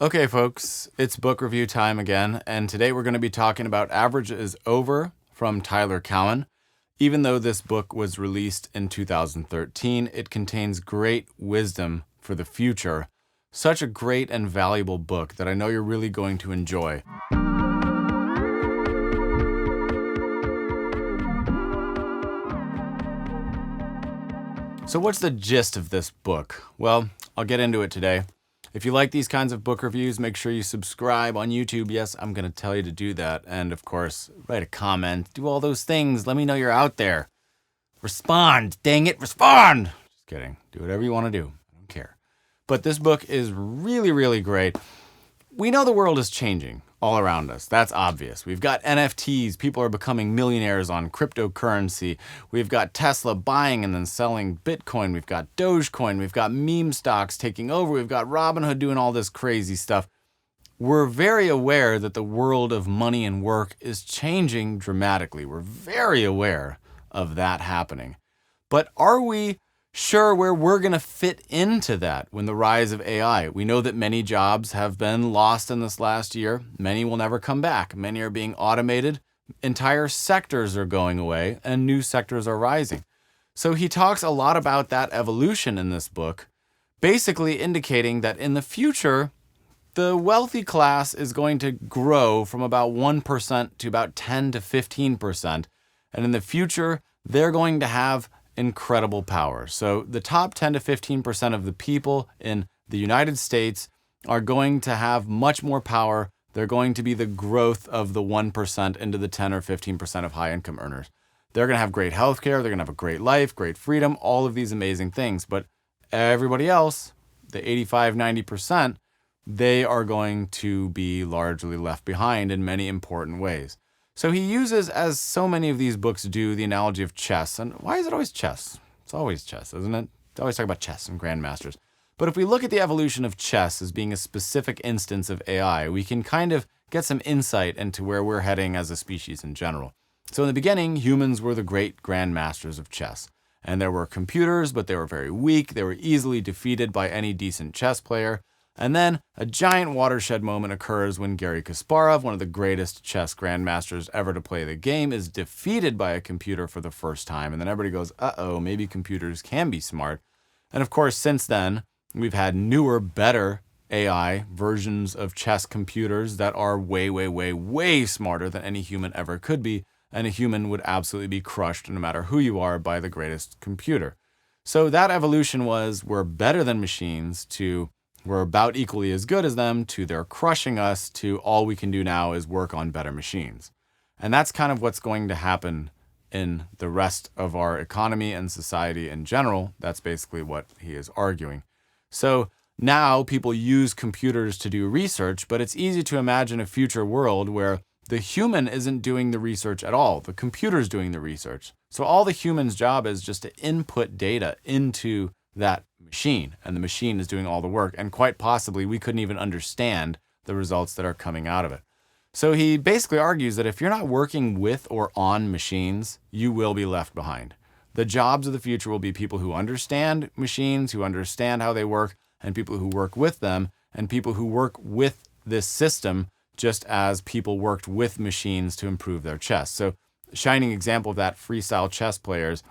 Okay, folks, it's book review time again, and today we're going to be talking about Average is Over from Tyler Cowen. Even though this book was released in 2013, it contains great wisdom for the future. Such a great and valuable book that I know you're really going to enjoy. So what's the gist of this book? Well, I'll get into it today. If you like these kinds of book reviews, make sure you subscribe on YouTube. Yes, I'm going to tell you to do that. And of course, write a comment, do all those things. Let me know you're out there. Respond. Dang it, respond. Just kidding. Do whatever you want to do. I don't care. But this book is really, really great. We know the world is changing all around us. That's obvious. We've got NFTs. People are becoming millionaires on cryptocurrency. We've got Tesla buying and then selling Bitcoin. We've got Dogecoin. We've got meme stocks taking over. We've got Robinhood doing all this crazy stuff. We're very aware that the world of money and work is changing dramatically. We're very aware of that happening. But are we sure where we're going to fit into that when the rise of AI? We know that many jobs have been lost in this last year. Many will never come back. Many are being automated. Entire sectors are going away and new sectors are rising. So he talks a lot about that evolution in this book, basically indicating that in the future, the wealthy class is going to grow from about 1% to about 10 to 15%. And in the future, they're going to have incredible power. So the top 10 to 15% of the people in the United States are going to have much more power. They're going to be the growth of the 1% into the 10 or 15% of high income earners. They're going to have great healthcare. They're going to have a great life, great freedom, all of these amazing things. But everybody else, the 85, 90%, they are going to be largely left behind in many important ways. So he uses, as so many of these books do, the analogy of chess. And why is it always chess? It's always chess, isn't it? They always talk about chess and grandmasters. But if we look at the evolution of chess as being a specific instance of AI, we can kind of get some insight into where we're heading as a species in general. So in the beginning, humans were the great grandmasters of chess. And there were computers, but they were very weak. They were easily defeated by any decent chess player. And then a giant watershed moment occurs when Garry Kasparov, one of the greatest chess grandmasters ever to play the game, is defeated by a computer for the first time. And then everybody goes, uh-oh, maybe computers can be smart. And of course, since then, we've had newer, better AI versions of chess computers that are way, way, way, way smarter than any human ever could be. And a human would absolutely be crushed, no matter who you are, by the greatest computer. So that evolution was, we're better than machines, to we're about equally as good as them, to they're crushing us, to all we can do now is work on better machines. And that's kind of what's going to happen in the rest of our economy and society in general. That's basically what he is arguing. So now people use computers to do research, but it's easy to imagine a future world where the human isn't doing the research at all. The computer's doing the research. So all the human's job is just to input data into that machine, and the machine is doing all the work, and quite possibly we couldn't even understand the results that are coming out of it. So he basically argues that if you're not working with or on machines, you will be left behind. The jobs of the future will be people who understand machines, who understand how they work, and people who work with them, and people who work with this system just as people worked with machines to improve their chess. So shining example of that, freestyle chess players,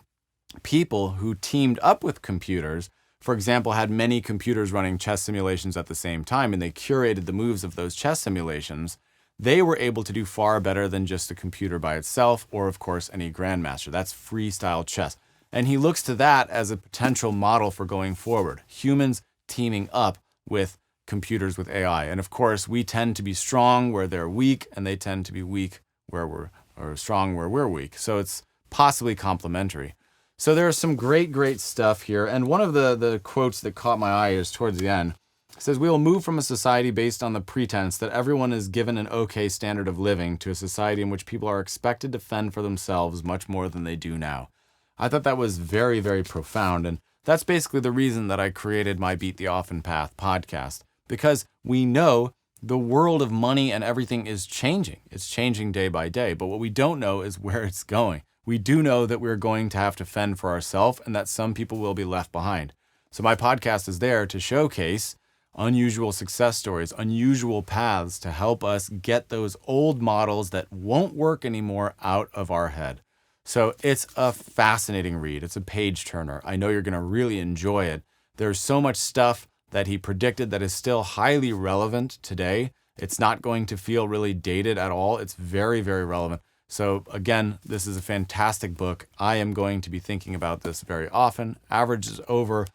people who teamed up with computers, for example, had many computers running chess simulations at the same time, and they curated the moves of those chess simulations, they were able to do far better than just a computer by itself, or of course, any grandmaster. That's freestyle chess. And he looks to that as a potential model for going forward. Humans teaming up with computers with AI. And of course, we tend to be strong where they're weak, and they tend to be weak where or strong where we're weak. So it's possibly complementary. So there's some great stuff here. And one of the quotes that caught my eye is towards the end. It says, "We will move from a society based on the pretense that everyone is given an okay standard of living to a society in which people are expected to fend for themselves much more than they do now." I thought that was very, very profound. And that's basically the reason that I created my Beat the Often Path podcast, because we know the world of money and everything is changing. It's changing day by day. But what we don't know is where it's going. We do know that we're going to have to fend for ourselves and that some people will be left behind. So my podcast is there to showcase unusual success stories, unusual paths to help us get those old models that won't work anymore out of our head. So it's a fascinating read. It's a page turner. I know you're going to really enjoy it. There's so much stuff that he predicted that is still highly relevant today. It's not going to feel really dated at all. It's very, very relevant. So again, this is a fantastic book. I am going to be thinking about this very often. Average is over.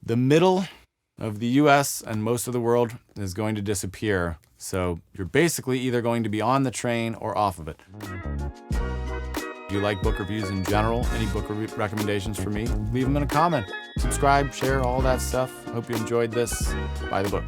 The middle of the US and most of the world is going to disappear. So you're basically either going to be on the train or off of it. Do you like book reviews in general? Any book recommendations for me? Leave them in a comment. Subscribe, share, all that stuff. Hope you enjoyed this. Buy the book.